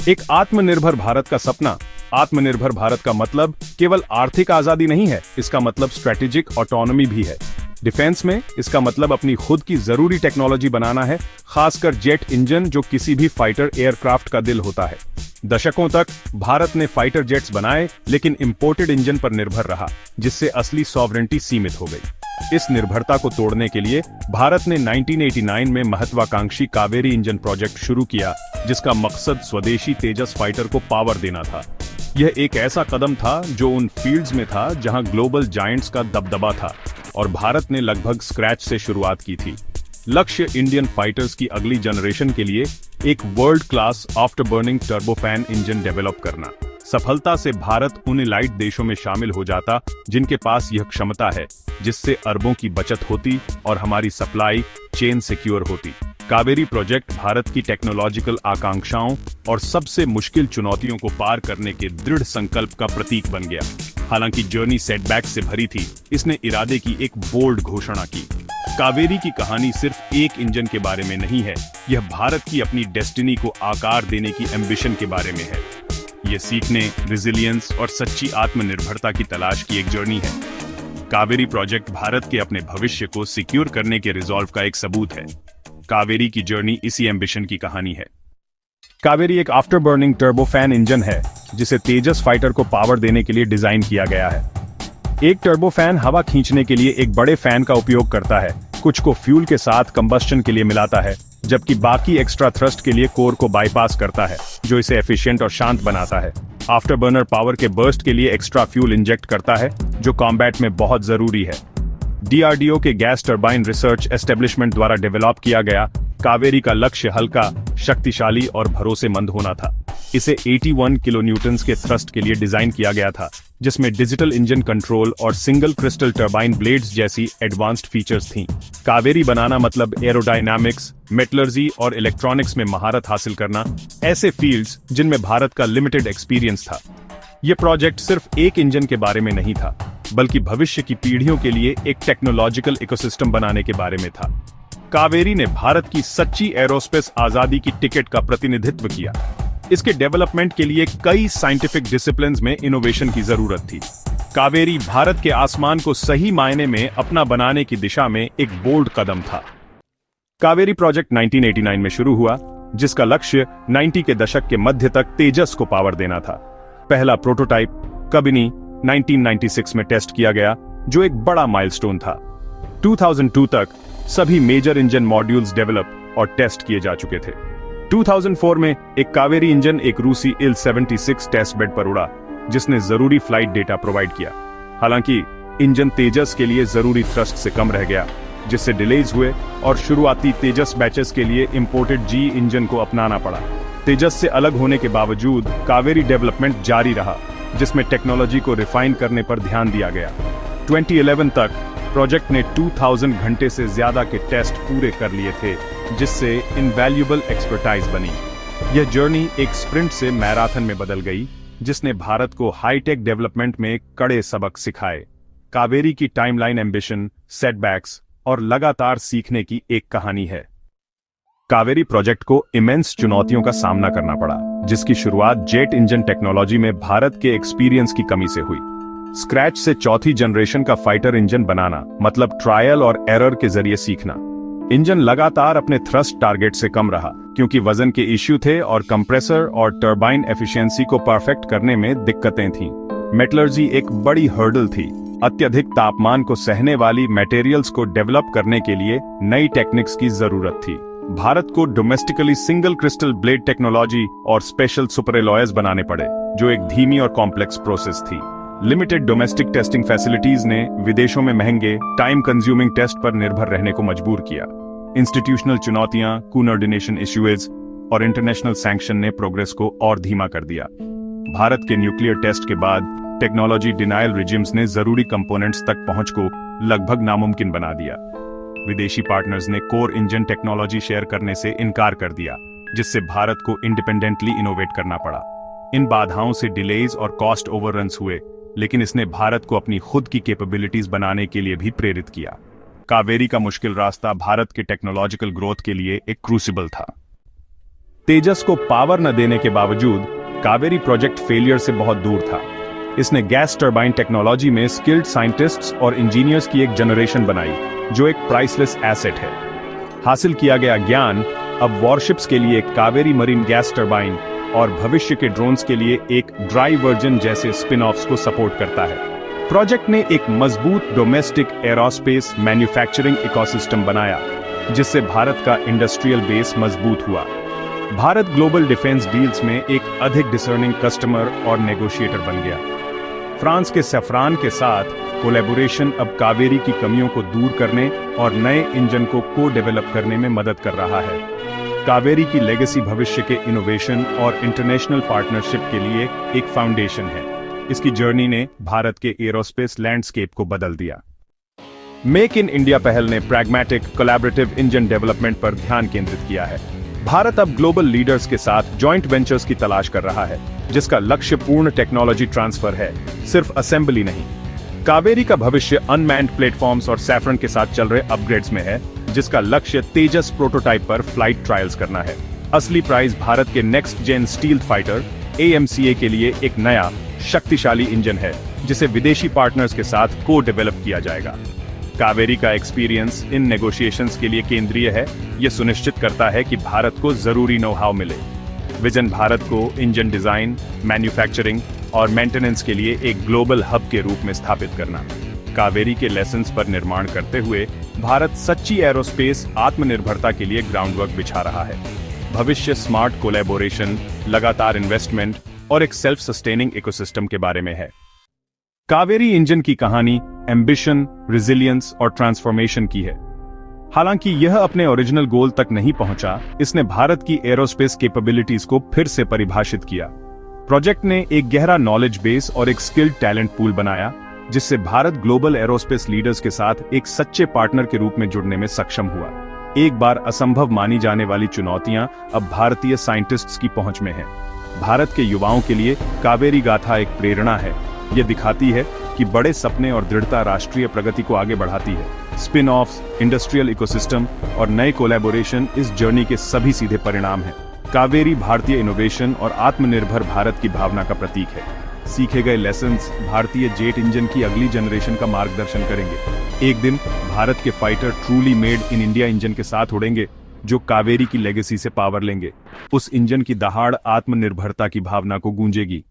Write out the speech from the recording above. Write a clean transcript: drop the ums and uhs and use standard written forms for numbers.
एक आत्मनिर्भर भारत का सपना। आत्मनिर्भर भारत का मतलब केवल आर्थिक आजादी नहीं है, इसका मतलब स्ट्रेटेजिक ऑटोनॉमी भी है। डिफेंस में इसका मतलब अपनी खुद की जरूरी टेक्नोलॉजी बनाना है, खासकर जेट इंजन जो किसी भी फाइटर एयरक्राफ्ट का दिल होता है। दशकों तक भारत ने फाइटर जेट्स बनाए, लेकिन इंपोर्टेड इंजन पर निर्भर रहा, जिससे असली सॉवरेंटी सीमित हो गई। इस निर्भरता को तोड़ने के लिए भारत ने 1989 में महत्वाकांक्षी कावेरी इंजन प्रोजेक्ट शुरू किया, जिसका मकसद स्वदेशी तेजस फाइटर को पावर देना था। यह एक ऐसा कदम था जो उन फील्ड्स में था जहां ग्लोबल जायंट्स का दबदबा था, और भारत ने लगभग स्क्रैच से शुरुआत की थी। लक्ष्य इंडियन फाइटर्स की अगली जनरेशन के लिए एक world class after burning turbofan engine develop करना। सफलता से भारत उन एलाइट देशों में शामिल हो जाता जिनके पास यह क्षमता है, जिससे अरबों की बचत होती और हमारी सप्लाई चेन सिक्योर होती। कावेरी प्रोजेक्ट भारत की टेक्नोलॉजिकल आकांक्षाओं और सबसे मुश्किल चुनौतियों को पार करने के दृढ़ संकल्प का प्रतीक बन गया। हालांकि जर्नी सेटबैक से भरी थी, इसने इरादे की एक बोल्ड घोषणा की। कावेरी की कहानी सिर्फ एक इंजन के बारे में नहीं है, यह भारत की अपनी डेस्टिनी को आकार देने की एम्बिशन के बारे में है। यह सीखने, रिजिलियंस और सच्ची आत्मनिर्भरता की तलाश की एक जर्नी है। कावेरी प्रोजेक्ट भारत के अपने भविष्य को सिक्योर करने के रिजॉल्व का एक सबूत है। कावेरी की जर्नी इसी एम्बिशन की कहानी है। कावेरी एक आफ्टर बर्निंग टर्बोफैन इंजन है, जिसे तेजस फाइटर को पावर देने के लिए डिजाइन किया गया है। एक टर्बोफैन हवा खींचने के लिए एक बड़े फैन का उपयोग करता है, कुछ को फ्यूल के साथ कंबस्शन के लिए मिलाता है, जबकि बाकी एक्स्ट्रा थ्रस्ट के लिए कोर को बाईपास करता है, जो इसे एफिशिएंट और शांत बनाता है। आफ्टर बर्नर पावर के बर्स्ट के लिए एक्स्ट्रा फ्यूल इंजेक्ट करता है, जो कॉम्बैट में बहुत जरूरी है। डीआरडीओ के गैस टरबाइन रिसर्च एस्टेब्लिशमेंट द्वारा डेवलप किया गया कावेरी का लक्ष्य हल्का, शक्तिशाली और भरोसेमंद होना था। इसे 81 किलोन्यूटन्स के थ्रस्ट के लिए डिजाइन किया गया था, जिसमें डिजिटल इंजन कंट्रोल और सिंगल क्रिस्टल टरबाइन ब्लेड्स जैसी एडवांस्ड फीचर्स थीं। कावेरी बनाना मतलब एरोडायनामिक्स, मेटलर्जी और इलेक्ट्रॉनिक्स में महारत हासिल करना, ऐसे फील्ड्स जिनमें भारत का लिमिटेड एक्सपीरियंस था। यह प्रोजेक्ट सिर्फ एक इंजन के बारे में नहीं था, बल्कि भविष्य की पीढ़ियों के लिए एक टेक्नोलॉजिकल इकोसिस्टम बनाने के बारे में था। कावेरी ने भारत की सच्ची एरोस्पेस आजादी की टिकट का प्रतिनिधित्व किया। इसके डेवलपमेंट के लिए कई साइंटिफिक डिसिप्लिन्स में इनोवेशन की जरूरत थी। कावेरी भारत के आसमान को सही मायने में अपना बनाने की दिशा में एक बोल्ड कदम था। कावेरी प्रोजेक्ट 1989 में शुरू हुआ, जिसका लक्ष्य 90 के दशक के मध्य तक तेजस को पावर देना था। पहला प्रोटोटाइप कबिनी 1996 में टेस्ट किया गया, जो एक बड़ा माइलस्टोन था। 2002 तक सभी मेजर इंजन मॉड्यूल्स डेवलप और टेस्ट किए जा चुके थे। 2004 में एक कावेरी इंजन एक रूसी Il-76 टेस्ट बेड पर उड़ा, जिसने जरूरी फ्लाइट डेटा प्रोवाइड किया। हालांकि इंजन तेजस के लिए जरूरी थ्रस्ट से कम रह गया, जिससे डिलेज हुए और शुरुआती तेजस बैचेस के लिए इंपोर्टेड जी इंजन को अपनाना पड़ा। तेजस से अलग होने के बावजूद कावेरी डेवलपमेंट जारी रहा, जिसमें टेक्नोलॉजी को रिफाइन करने पर ध्यान दिया गया। 2011 तक प्रोजेक्ट ने 2000 घंटे से ज्यादा के टेस्ट पूरे कर लिए थे, जिससे इनवैल्यूएबल एक्सपर्टाइज बनी। यह जर्नी एक स्प्रिंट से मैराथन में बदल गई, जिसने भारत को हाईटेक डेवलपमेंट में कड़े सबक सिखाए। कावेरी की टाइमलाइन एम्बिशन, सेटबैक्स और लगातार सीखने की एक कहानी है। कावेरी प्रोजेक्ट को इमेंस चुनौतियों का सामना करना पड़ा, जिसकी शुरुआत जेट इंजन टेक्नोलॉजी में भारत के एक्सपीरियंस की कमी से हुई। स्क्रैच से चौथी जनरेशन का फाइटर इंजन बनाना मतलब ट्रायल और एरर के जरिए सीखना। इंजन लगातार अपने थ्रस्ट टारगेट से कम रहा, क्योंकि वजन के इश्यू थे और कंप्रेसर और टरबाइन एफिशिएंसी को परफेक्ट करने में दिक्कतें थीं। मेटलर्जी एक बड़ी हर्डल थी। अत्यधिक तापमान को सहने वाली मटेरियल्स को डेवलप करने के लिए नई टेक्निक्स की जरूरत थी। भारत को domestically single crystal blade technology और स्पेशल सुपर एलॉयज बनाने पड़े, जो एक धीमी और कॉम्प्लेक्स प्रोसेस थी। लिमिटेड डोमेस्टिक टेस्टिंग फैसिलिटीज ने विदेशों में महंगे, टाइम कंज्यूमिंग टेस्ट पर निर्भर रहने को मजबूर किया। इंस्टीट्यूशनल चुनौतियां, कोऑर्डिनेशन इश्यूज और इंटरनेशनल सैंक्शन ने प्रोग्रेस को और धीमा कर दिया। भारत के न्यूक्लियर टेस्ट के बाद टेक्नोलॉजी डिनायल रिजिम्स ने जरूरी कंपोनेंट्स तक पहुंच को लगभग नामुमकिन बना दिया। विदेशी पार्टनर्स ने कोर इंजन टेक्नोलॉजी शेयर करने से इनकार कर दिया, जिससे भारत को इंडिपेंडेंटली इनोवेट करना पड़ा। इन बाधाओं से डिलेज और कॉस्ट ओवररन्स हुए, लेकिन इसने भारत को अपनी खुद की कैपेबिलिटीज बनाने के लिए भी प्रेरित किया। कावेरी का मुश्किल रास्ता भारत के टेक्नोलॉजिकल ग्रोथ के लिए एक क्रूसिबल था। तेजस को पावर न देने के बावजूद कावेरी प्रोजेक्ट फेलियर से बहुत दूर था। इसने गैस टरबाइन टेक्नोलॉजी में स्किल्ड साइंटिस्ट्स और इंजीनियर्स की एक जनरेशन बनाई, जो एक प्राइसलेस एसेट है। हासिल किया गया ज्ञान अब वॉरशिप्स के लिए कावेरी मरीन गैस टरबाइन और भविष्य के ड्रोन्स के लिए एक ड्राई वर्जन जैसे स्पिन ऑफ्स को सपोर्ट करता है। प्रोजेक्ट ने एक मजबूत डोमेस्टिक एरोस्पेस मैन्युफैक्चरिंग इकोसिस्टम बनाया, जिससे भारत का इंडस्ट्रियल बेस मजबूत हुआ। भारत ग्लोबल डिफेंस डील्स में एक अधिक डिसर्निंग कस्टमर और नेगोशिएटर बन गया। फ्रांस के सैफरान के साथ कोलैबोरेशन अब कावेरी की कमियों को दूर करने और नए इंजन को को-डेवलप करने में मदद कर रहा है। कावेरी की लेगेसी भविष्य के इनोवेशन और इंटरनेशनल पार्टनरशिप के लिए एक फाउंडेशन है। इसकी जर्नी ने भारत के एरोस्पेस लैंडस्केप को बदल दिया। मेक इन इंडिया पहल ने प्रैग्मैटिक कोलैबोरेटिव इंजन डेवलपमेंट पर ध्यान केंद्रित किया है। भारत अब ग्लोबल लीडर्स के साथ जॉइंट वेंचर्स की तलाश कर रहा है, जिसका लक्ष्य पूर्ण टेक्नोलॉजी ट्रांसफर है, सिर्फ असेंबली नहीं। कावेरी का भविष्य अनमैन्ड प्लेटफॉर्म्स और सैफरन के साथ चल रहे अपग्रेड्स में है, जिसका लक्ष्य तेजस प्रोटोटाइप पर फ्लाइट ट्रायल्स करना है। असली प्राइज भारत के next gen stealth fighter AMCA के लिए एक नया शक्तिशाली इंजन है, जिसे विदेशी पार्टनर्स के साथ को-डेवलप किया जाएगा। कावेरी का एक्सपीरियंस इन नेगोशिएशंस के लिए केंद्रीय है। यह सुनिश्चित करता है कि भारत को जरूरी नो हाउ मिले। विजन भारत को इंजन डिजाइन, मैन्युफैक्चरिंग और मेंटेनेंस के लिए एक ग्लोबल हब के रूप में स्थापित करना। कावेरी के लेसन्स पर निर्माण करते हुए भारत सच्ची एरोस्पेस आत्मनिर्भरता के लिए ग्राउंडवर्क बिछा रहा है। भविष्य स्मार्ट कोलैबोरेशन, लगातार इन्वेस्टमेंट और एक सेल्फ सस्टेनिंग इकोसिस्टम के बारे में है। कावेरी इंजन की कहानी एम्बिशन, रेजिलियंस और ट्रांसफॉर्मेशन की है। हालांकि यह अपने ओरिजिनल गोल तक नहीं पहुंचा, इसने भारत की एरोस्पेस कैपेबिलिटीज को फिर से परिभाषित किया। प्रोजेक्ट ने एक गहरा नॉलेज बेस और एक स्किल्ड टैलेंट पूल बनाया, जिससे भारत ग्लोबल एरोस्पेस लीडर्स के साथ एक सच्चे पार्टनर के रूप में जुड़ने में सक्षम हुआ। एक बार असंभव मानी जाने वाली चुनौतियां अब भारतीय साइंटिस्ट्स की पहुंच में हैं। भारत के युवाओं के लिए कावेरी गाथा एक प्रेरणा है। यह दिखाती है कि बड़े सपने और दृढ़ता राष्ट्रीय प्रगति को आगे बढ़ाती है। स्पिन ऑफ्स, इंडस्ट्रियल इकोसिस्टम और नए कोलैबोरेशन इस जर्नी के सभी सीधे परिणाम हैं। कावेरी भारतीय इनोवेशन और आत्मनिर्भर भारत की भावना का प्रतीक है। सीखे गए लेसन्स भारतीय जेट इंजन की अगली जनरेशन का मार्गदर्शन करेंगे। एक दिन भारत के fighter truly made in India engine के साथ उड़ेंगे, जो कावेरी की लेगेसी से पावर लेंगे। उस इंजन की दहाड़ आत्मनिर्भरता की भावना को गूंजेगी।